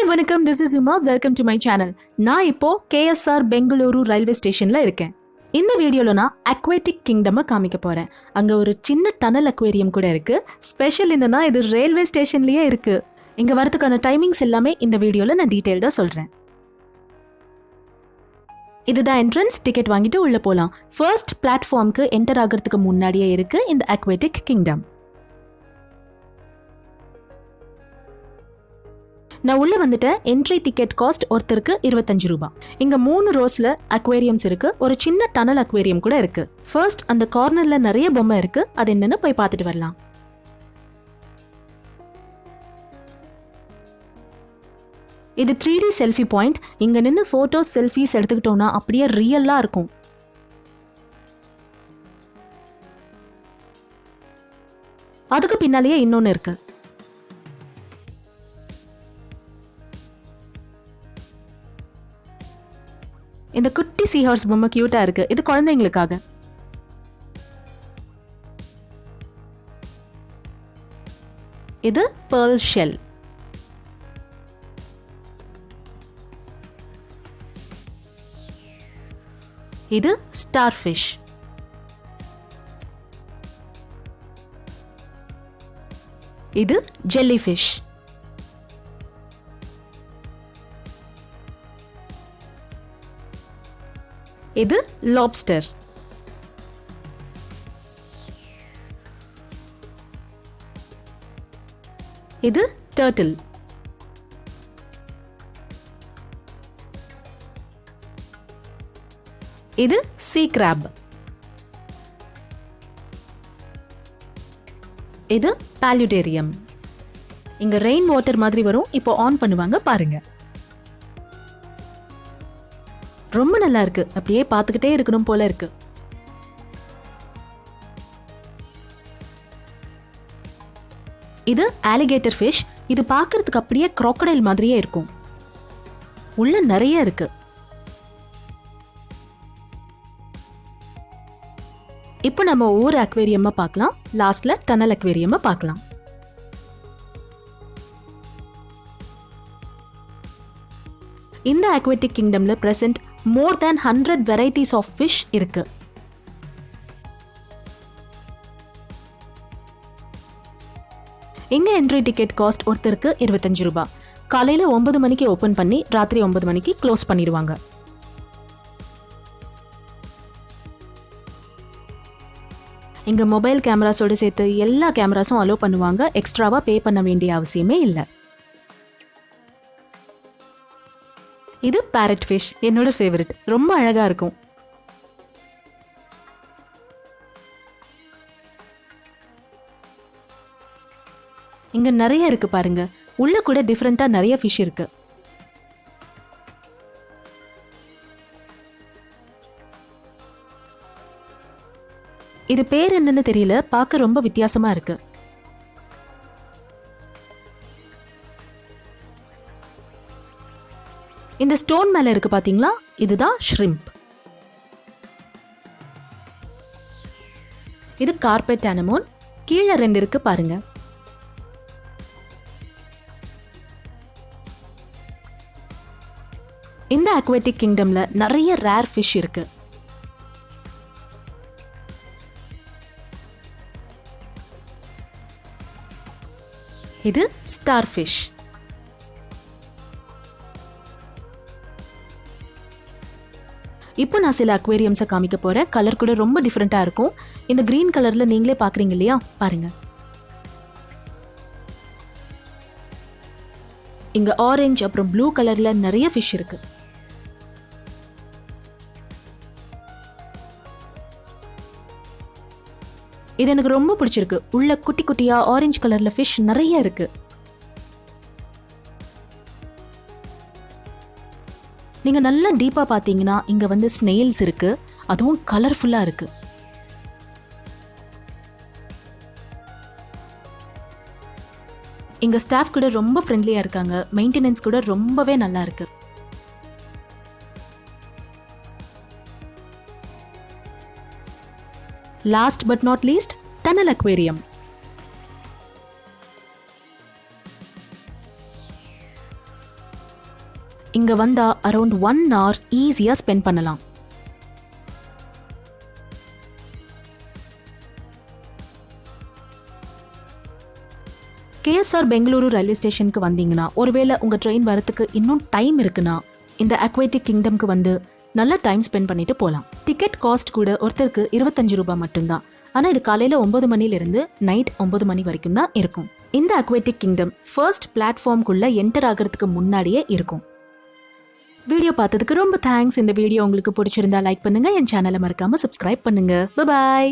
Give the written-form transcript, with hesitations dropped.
வணக்கம், this is Uma. Welcome to my channel. நான் இப்போ KSR Bengaluru ரயில்வே ஸ்டேஷன்ல இருக்கேன். இந்த வீடியோல நான் அக்வாட்டிக் கிங்டம் காமிக்க போறேன். அங்க ஒரு சின்ன டனல் அக்வேரியம் கூட இருக்கு. ஸ்பெஷல் என்னன்னா இது ரயில்வே ஸ்டேஷன்லயே இருக்கு. இங்க வரதுக்கான டைமிங்ஸ் எல்லாமே இந்த வீடியோல நான் டீடைல்டா சொல்றேன். இதுதான் என்ட்ரன்ஸ். டிக்கெட் வாங்கிட்டு உள்ள போலாம். ஃபர்ஸ்ட் பிளாட்ஃபார்முக்கு என்டர் ஆகிறதுக்கு முன்னாடியே இருக்கு இந்த அக்வாட்டிக் கிங்டம். நான் உள்ள வந்துட்டேன். என்ட்ரி டிக்கெட் காஸ்ட் ஒருத்தருக்கு 25 ரூபாய். இங்க 3 ரோஸ்ல அக்வேரியம்ஸ் இருக்கு. ஒரு சின்ன டனல் அக்வேரியம் கூட இருக்கு. ஃபர்ஸ்ட் அந்த கார்னர்ல நிறைய பொம்மை இருக்கு. அது என்னன்னு போய் பார்த்துட்டு வரலாம். இது 3D செல்ஃபி பாயிண்ட். இங்க நின்று போட்டோஸ் செல்ஃபிஸ் எடுத்துக்கிட்டோம்னா அப்படியே ரியலா இருக்கும். அதுக்கு பின்னாலேயே இன்னொன்னு இருக்கு. இந்த குட்டி சீ ஹார்ஸ் பொம்மை கியூட்டா இருக்கு. இது குழந்தைங்களுக்காக. இது pearl shell. இது starfish. இது jellyfish. இது lobster. இது turtle. இது sea crab. இது paludarium. இங்க ரெயின் வாட்டர் மாதிரி வரும். இப்போ ஆன் பண்ணுவாங்க பாருங்க. ரொம்ப நல்லா இருக்கு. அப்படியே பார்த்துக்கிட்டே இருக்கணும் போல இருக்கு. இது alligator fish. இது பார்க்கிறதுக்கு அப்படியே crocodile மாதிரியே இருக்கும். உள்ள நிறைய இருக்கு. இப்போ நம்ம ஒவ்வொரு அக்வேரியமா பார்க்கலாம். லாஸ்ட்ல டனல் அக்வேரியமா பார்க்கலாம். இந்த aquatic kingdomல present more than 100 varieties of fish இருக்கு. இங்க என்ட்ரி டிக்கெட் காஸ்ட் ஒருத்தருக்கு 25 ரூபாய். காலையில 9 மணிக்கு ஓபன் பண்ணி ராத்திரி 9 மணிக்கு க்ளோஸ் பண்ணிடுவாங்க. இங்க மொபைல் கேமராஸோட சேர்த்து எல்லா கேமராஸும் அலோ பண்ணுவாங்க. எக்ஸ்ட்ராவா பே பண்ண வேண்டிய அவசியமே இல்லை. இது parrot fish. என்னோட ஃபேவரட். ரொம்ப அழகா இருக்கும். இங்க நிறைய இருக்கு பாருங்க. உள்ள கூட டிஃபரெண்டா நிறைய ஃபிஷ் இருக்கு. இது பேர் என்னன்னு தெரியல. பார்க்க ரொம்ப வித்தியாசமா இருக்கு. இந்த ஸ்டோன் மேல இருக்கு பாத்தீங்களா? இதுதான் ஷ்ரிம்ப். இது கார்பெட் அனமோன். கீழே 2 இருக்கு பாருங்க. இந்த அக்வாட்டிக் கிங்டம்ல நிறைய ரேர் ஃபிஷ் இருக்கு. இது ஸ்டார்ஃபிஷ். இப்போ நான் சில அக்வேரியம்ஸை காமிக்க போறேன். கலர் கூட ரொம்ப டிஃப்ரெண்டா இருக்கும். இந்த கிரீன் கலர்ல நீங்களே பாக்குறீங்க இல்லையா? பாருங்க. இங்க ஆரஞ்சு அப்புறம் ப்ளூ கலர்ல நிறைய ஃபிஷ் இருக்கு. இது எனக்கு ரொம்ப பிடிச்சிருக்கு. உள்ள குட்டி குட்டியா ஆரஞ்சு கலர்ல ஃபிஷ் நிறைய இருக்கு. நீங்க நல்லா டீப்பா பாத்தீங்கன்னா இங்க வந்து ஸ்னெயில்ஸ் இருக்கு. அதுவும் கலர்ஃபுல்லா இருக்கு. இங்க ஸ்டாஃப் கூட ரொம்ப ஃப்ரெண்ட்லியா இருக்காங்க. மெயின்டெனன்ஸ் கூட ரொம்பவே நல்லா இருக்கு. Last but not least, tunnel aquarium. இங்க வந்தா அரௌண்ட் 1 hour ஈஸியா ஸ்பெண்ட் பண்ணலாம். KSR பெங்களூரு ரயில்வே ஸ்டேஷனுக்கு வந்தீங்கன்னா, ஒருவேளை உங்க ட்ரெயின் வரத்துக்கு இன்னும் டைம் இருக்குன்னா இந்த அக்வாட்டிக் கிங்டம்க்கு வந்து நல்லா டைம் ஸ்பெண்ட் பண்ணிட்டு போகலாம். டிக்கெட் காஸ்ட் கூட ஒருத்தருக்கு 25 ரூபாய் மட்டும்தான். ஆனா இது காலையில 9 மணிலிருந்து நைட் 9 மணி வரைக்கும் தான் இருக்கும். இந்த அக்வாட்டிக் கிங்டம் ஃபர்ஸ்ட் பிளாட்ஃபார்ம்குள்ள என்டர் ஆகிறதுக்கு முன்னாடியே இருக்கும். வீடியோ பார்த்ததுக்கு ரொம்ப தேங்க்ஸ். இந்த வீடியோ உங்களுக்கு பிடிச்சிருந்தா லைக் பண்ணுங்க, என் சேனலை மறக்காம சப்ஸ்கிரைப் பண்ணுங்க. Bye bye.